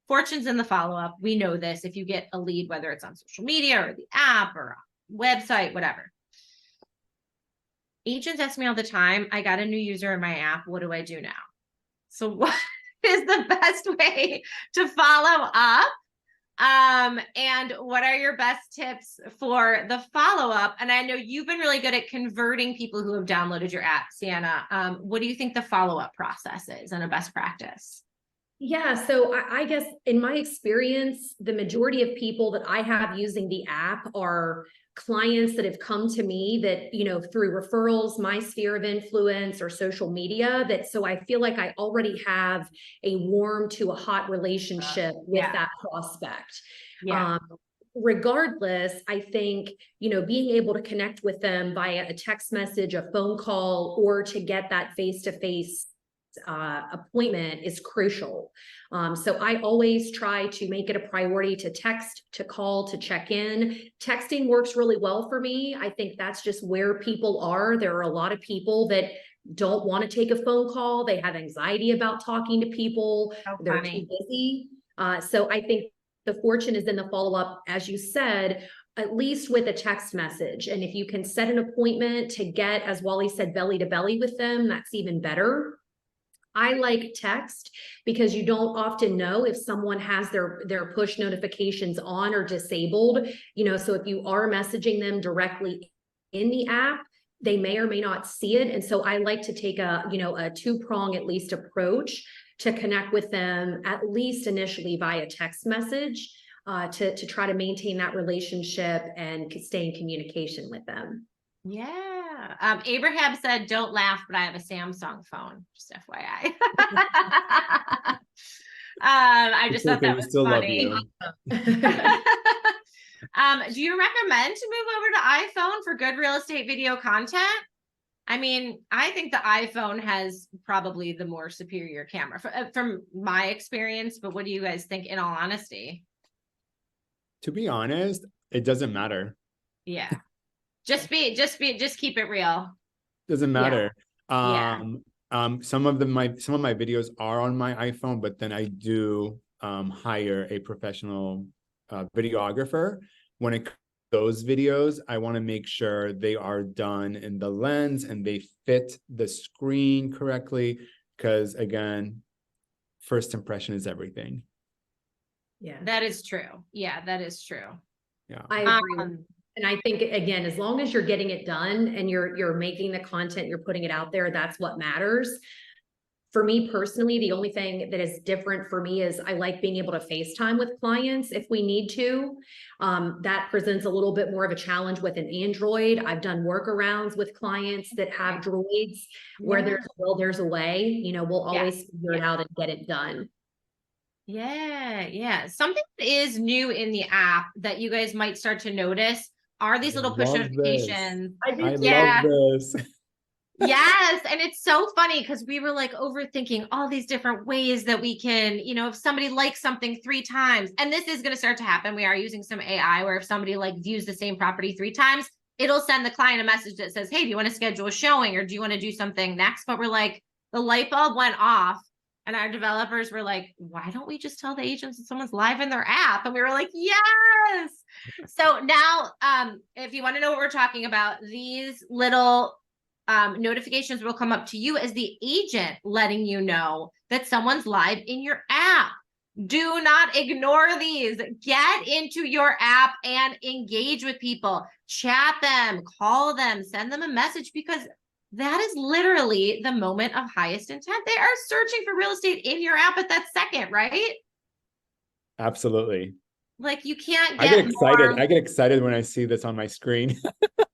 Fortune's in the follow-up. We know this. If you get a lead, whether it's on social media or the app or website, whatever. Agents ask me all the time, I got a new user in my app. What do I do now? So what is the best way to follow up? And what are your best tips for the follow-up? And I know you've been really good at converting people who have downloaded your app, Sienna. What do you think the follow-up process is and a best practice? Yeah, so I guess in my experience, the majority of people that I have using the app are clients that have come to me that, through referrals, my sphere of influence or social media, so I feel like I already have a warm to a hot relationship with that prospect. Yeah. Regardless, I think, being able to connect with them via a text message, a phone call, or to get that face-to-face appointment is crucial. So I always try to make it a priority to text, to call, to check in. Texting works really well for me. I think that's just where people are. There are a lot of people that don't want to take a phone call. They have anxiety about talking to people. They're too busy. So I think the fortune is in the follow-up, as you said, at least with a text message. And if you can set an appointment to get, as Wally said, belly to belly with them, that's even better. I like text because you don't often know if someone has their push notifications on or disabled, so if you are messaging them directly in the app, they may or may not see it. And so I like to take a two-prong at least approach to connect with them, at least initially via text message, to try to maintain that relationship and stay in communication with them. Yeah. Abraham said, don't laugh, but I have a Samsung phone, just FYI. I just thought that was still funny. love you. Do you recommend to move over to iPhone for good real estate video content? I mean, I think the iPhone has probably the more superior camera from my experience, but what do you guys think in all honesty? To be honest, it doesn't matter. Yeah. Just keep it real. Doesn't matter. Yeah. Some of my videos are on my iPhone, but then I do hire a professional videographer. When it comes to those videos, I want to make sure they are done in the lens and they fit the screen correctly, because again, first impression is everything. Yeah, that is true. Yeah, that is true. Yeah, I agree. And I think, again, as long as you're getting it done and you're making the content, you're putting it out there, that's what matters. For me personally, the only thing that is different for me is I like being able to FaceTime with clients if we need to. That presents a little bit more of a challenge with an Android. I've done workarounds with clients that have droids where there's a will, there's a way. We'll always figure it out and get it done. Yeah. Something that is new in the app that you guys might start to notice are these little push notifications. I love this. Yes. And it's so funny because we were like overthinking all these different ways that we can, if somebody likes something 3 times, and this is going to start to happen. We are using some AI where if somebody views the same property 3 times, it'll send the client a message that says, hey, do you want to schedule a showing or do you want to do something next? But we're like, the light bulb went off. And our developers were like, why don't we just tell the agents that someone's live in their app? And we were like, yes. So now, if you want to know what we're talking about, these little notifications will come up to you as the agent, letting you know that someone's live in your app. Do not ignore these. Get into your app and engage with people. Chat them, call them, send them a message, because that is literally the moment of highest intent. They are searching for real estate in your app at that second, right? Absolutely. You can't get I get excited. I get excited when I see this on my screen.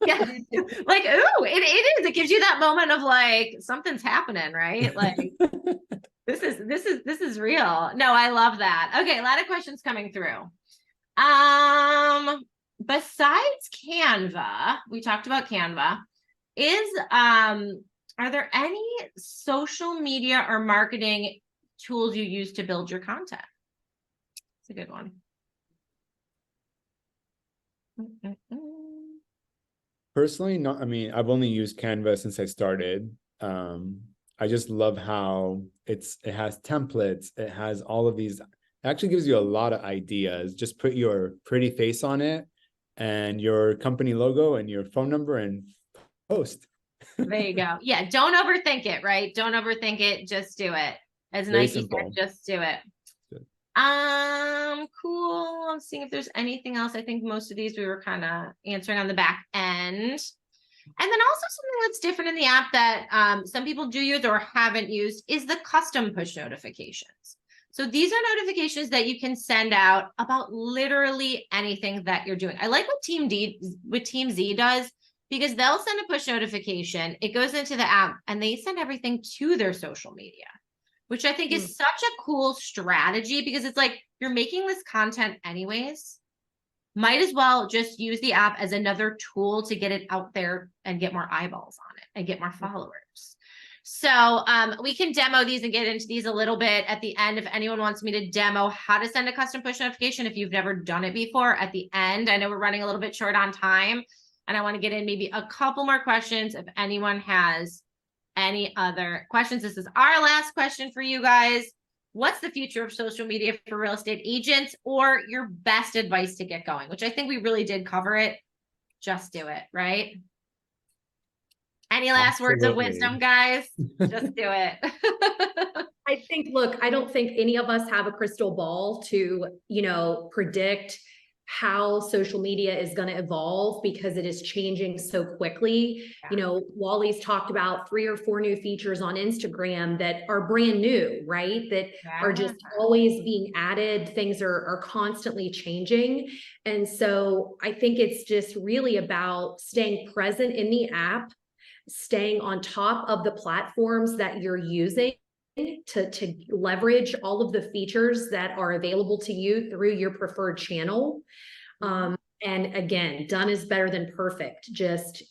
Yeah. Ooh, it is. It gives you that moment of something's happening, right? This is real. No, I love that. Okay, a lot of questions coming through. Besides Canva, we talked about Canva. Are there any social media or marketing tools you use to build your content? It's a good one. Personally, not, I mean, I've only used Canva since I started. I just love how it has templates, it has all of these, it actually gives you a lot of ideas. Just put your pretty face on it and your company logo and your phone number and post. There you go. Yeah, don't overthink it, right? Don't overthink it, just do it. As Very Nike said, simple. just do it. Good. Cool. I'm seeing if there's anything else. I think most of these we were kind of answering on the back end. And then also something that's different in the app that some people do use or haven't used is the custom push notifications. So these are notifications that you can send out about literally anything that you're doing. I like what TeamZ does, because they'll send a push notification, it goes into the app, and they send everything to their social media, which I think is such a cool strategy, because it's like, you're making this content anyways. Might as well just use the app as another tool to get it out there and get more eyeballs on it and get more followers. So we can demo these and get into these a little bit at the end. If anyone wants me to demo how to send a custom push notification, if you've never done it before, at the end. I know we're running a little bit short on time, and I want to get in maybe a couple more questions if anyone has any other questions. This is our last question for you guys. What's the future of social media for real estate agents, or your best advice to get going? Which I think we really did cover it. Just do it, right? Any last words of wisdom, guys? Just do it. I think, look, I don't think any of us have a crystal ball to, predict how social media is going to evolve, because it is changing so quickly. Yeah. Wally's talked about 3 or 4 new features on Instagram that are brand new, right? That are just always being added. Things are constantly changing. And so I think it's just really about staying present in the app, staying on top of the platforms that you're using to leverage all of the features that are available to you through your preferred channel. And again, done is better than perfect. Just,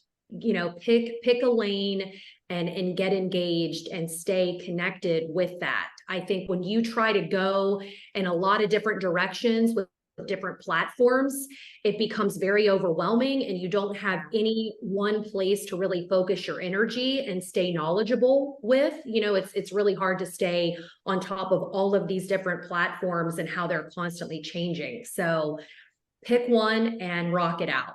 pick a lane and get engaged and stay connected with that. I think when you try to go in a lot of different directions with different platforms, it becomes very overwhelming, and you don't have any one place to really focus your energy and stay knowledgeable with. It's really hard to stay on top of all of these different platforms and how they're constantly changing. So pick one and rock it out.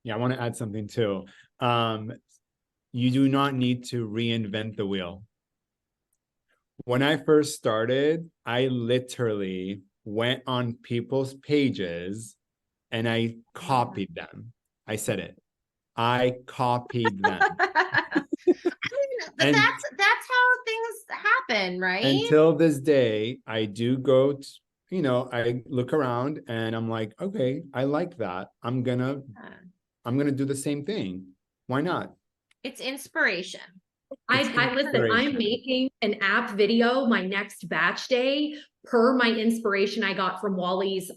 Yeah, I want to add something too. You do not need to reinvent the wheel. When I first started, I literally went on people's pages and I copied them. I said it. I copied them. But that's how things happen, right? Until this day, I do go to, I look around and I'm like, okay, I like that. I'm gonna do the same thing. Why not? It's inspiration. I listen, I'm making an app video my next batch day per my inspiration I got from Wally's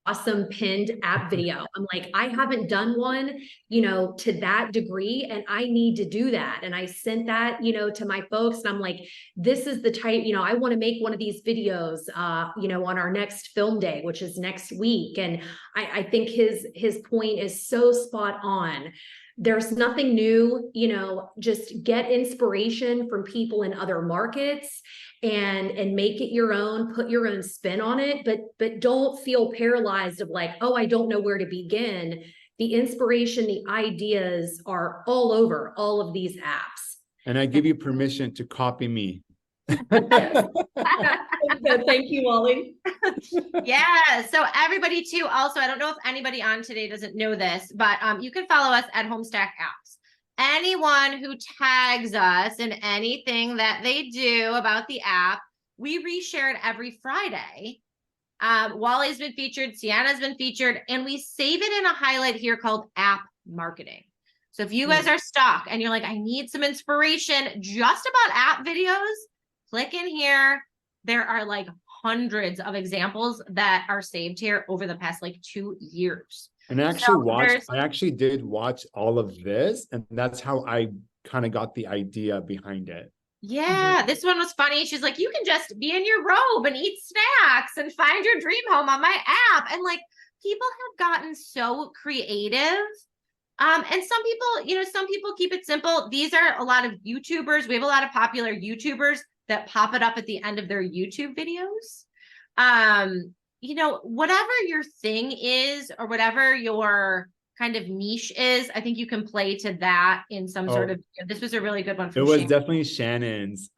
awesome pinned app video. I'm like, I haven't done one, to that degree, and I need to do that. And I sent that, to my folks, and I'm like, this is the type, I want to make one of these videos, on our next film day, which is next week. And I think his point is so spot on. There's nothing new, just get inspiration from people in other markets and make it your own, put your own spin on it, but don't feel paralyzed of like, oh, I don't know where to begin. The inspiration, the ideas are all over all of these apps. And I give you permission to copy me. Thank you, Wally. Yeah. So everybody too, also, I don't know if anybody on today doesn't know this, but you can follow us at HomeStack Apps. Anyone who tags us in anything that they do about the app, we reshare it every Friday. Wally's been featured, Sienna's been featured, and we save it in a highlight here called app marketing. So if you guys are stuck and you're like, I need some inspiration just about app videos, click in here. There are like hundreds of examples that are saved here over the past 2 years. And I actually did watch all of this, and that's how I kind of got the idea behind it. Yeah, this one was funny. She's like, you can just be in your robe and eat snacks and find your dream home on my app. And people have gotten so creative. And some people keep it simple. These are a lot of YouTubers. We have a lot of popular YouTubers that pop it up at the end of their YouTube videos. Whatever your thing is, or whatever your kind of niche is, I think you can play to that in some sort of, this was a really good one It from was Shannon. definitely Shannon's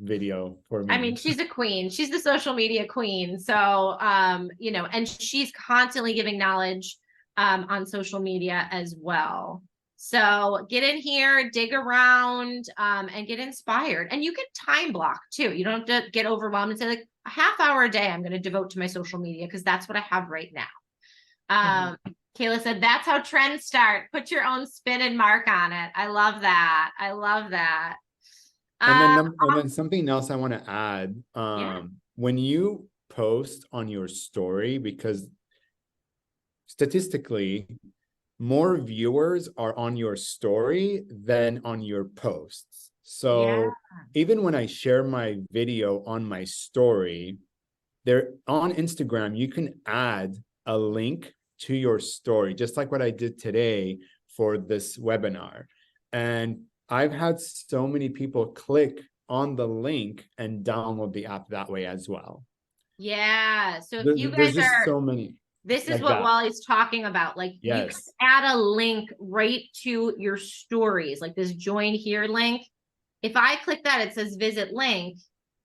video for me. I mean, she's a queen. She's the social media queen. So, and she's constantly giving knowledge on social media as well. So get in here, dig around, and get inspired. And you can time block too. You don't have to get overwhelmed and say like a half hour a day I'm going to devote to my social media, because that's what I have right now. Kayla said, that's how trends start. Put your own spin and mark on it. I love that. I love that. And then something else I want to add, Yeah. when you post on your story, because statistically, more viewers are on your story than on your posts. So even when I share my video on my story, there on Instagram, you can add a link to your story, just like what I did today for this webinar. And I've had so many people click on the link and download the app that way as well. Yeah. So if you guys just are, so many. this is like what that. Wally's talking about. Like you can add a link right to your stories, like this join here link. If I click that, it says visit link,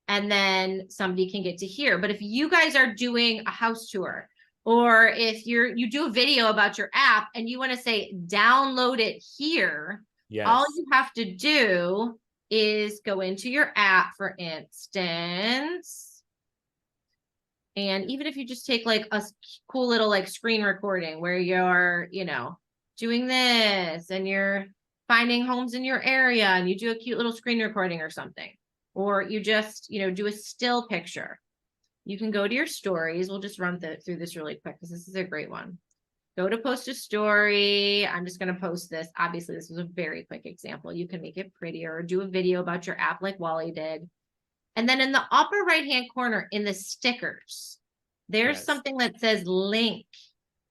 and then somebody can get to here. But if you guys are doing a house tour, or if you do a video about your app and you want to say download it here, all you have to do is go into your app, for instance. And even if you just take like a cool little like screen recording where you're, doing this and you're finding homes in your area and you do a cute little screen recording or something, or you just, do a still picture, you can go to your stories. We'll just run through this really quick because this is a great one. Go to post a story. I'm just going to post this. Obviously, this was a very quick example. You can make it prettier or do a video about your app like Wally did. And then in the upper right-hand corner in the stickers, there's something that says link.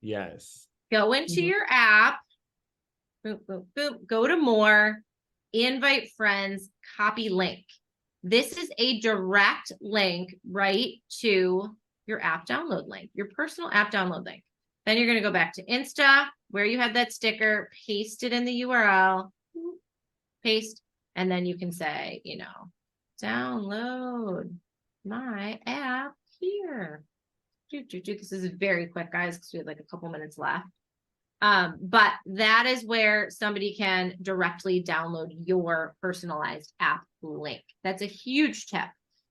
Yes. Go into your app, boom, boom, boom, go to more, invite friends, copy link. This is a direct link right to your app download link, your personal app download link. Then you're going to go back to Insta where you had that sticker, paste it in the URL, paste, and then you can say, download my app here. This is very quick, guys, because we have like a couple minutes left. But that is where somebody can directly download your personalized app link. That's a huge tip.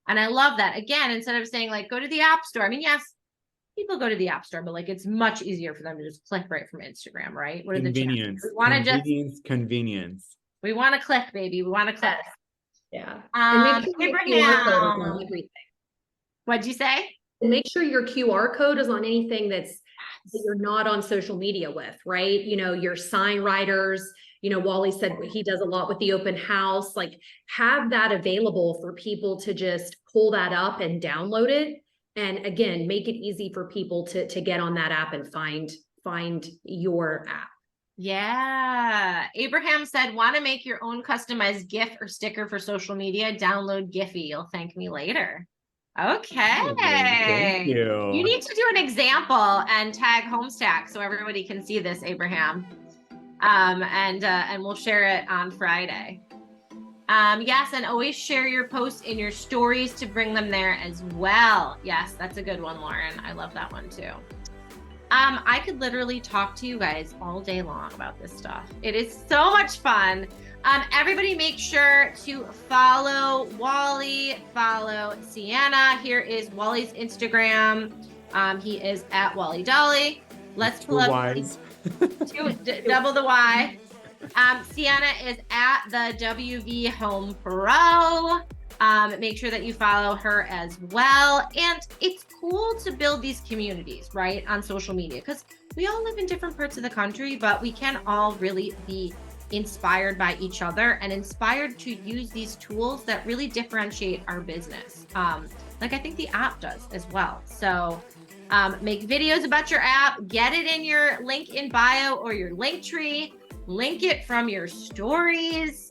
And I love that. Again, instead of saying like, go to the app store. I mean, yes, people go to the app store, but like, it's much easier for them to just click right from Instagram, right? What are Convenience. We want to just convenience. We want to click, baby. We want to click. Yeah. And make sure your QR code is on everything. What'd you say? And make sure your QR code is on anything that you're not on social media with, right? Your sign writers, Wally said he does a lot with the open house, like have that available for people to just pull that up and download it. And again, make it easy for people to get on that app and find your app. Yeah. Abraham said, want to make your own customized GIF or sticker for social media? Download Giphy. You'll thank me later. Okay. Thank you. You need to do an example and tag HomeStack so everybody can see this, Abraham. And we'll share it on Friday. Yes, and always share your posts in your stories to bring them there as well. Yes, that's a good one, Lauren. I love that one too. I could literally talk to you guys all day long about this stuff. It is so much fun. Everybody make sure to follow Wally, follow Sienna. Here is Wally's Instagram. He is at Wally Dolly. Let's pull up double the Y. Sienna is at the WV Home Pro. Make sure that you follow her as well. And it's cool to build these communities, right, on social media, because we all live in different parts of the country, but we can all really be inspired by each other and inspired to use these tools that really differentiate our business. Like I think the app does as well. So Make videos about your app, get it in your link in bio or your link tree, link it from your stories.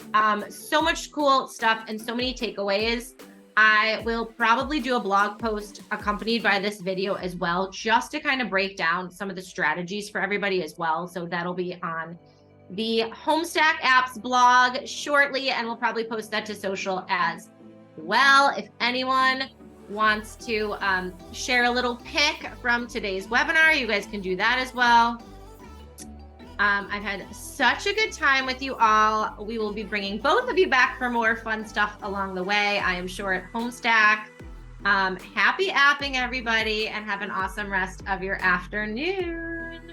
So much cool stuff and so many takeaways. I will probably do a blog post accompanied by this video as well, just to kind of break down some of the strategies for everybody as well. So that'll be on the HomeStack apps blog shortly, and we'll probably post that to social as well. If anyone wants to share a little pic from today's webinar, you guys can do that as well. I've had such a good time with you all. We will be bringing both of you back for more fun stuff along the way, I am sure, at HomeStack. Happy apping, everybody, and have an awesome rest of your afternoon.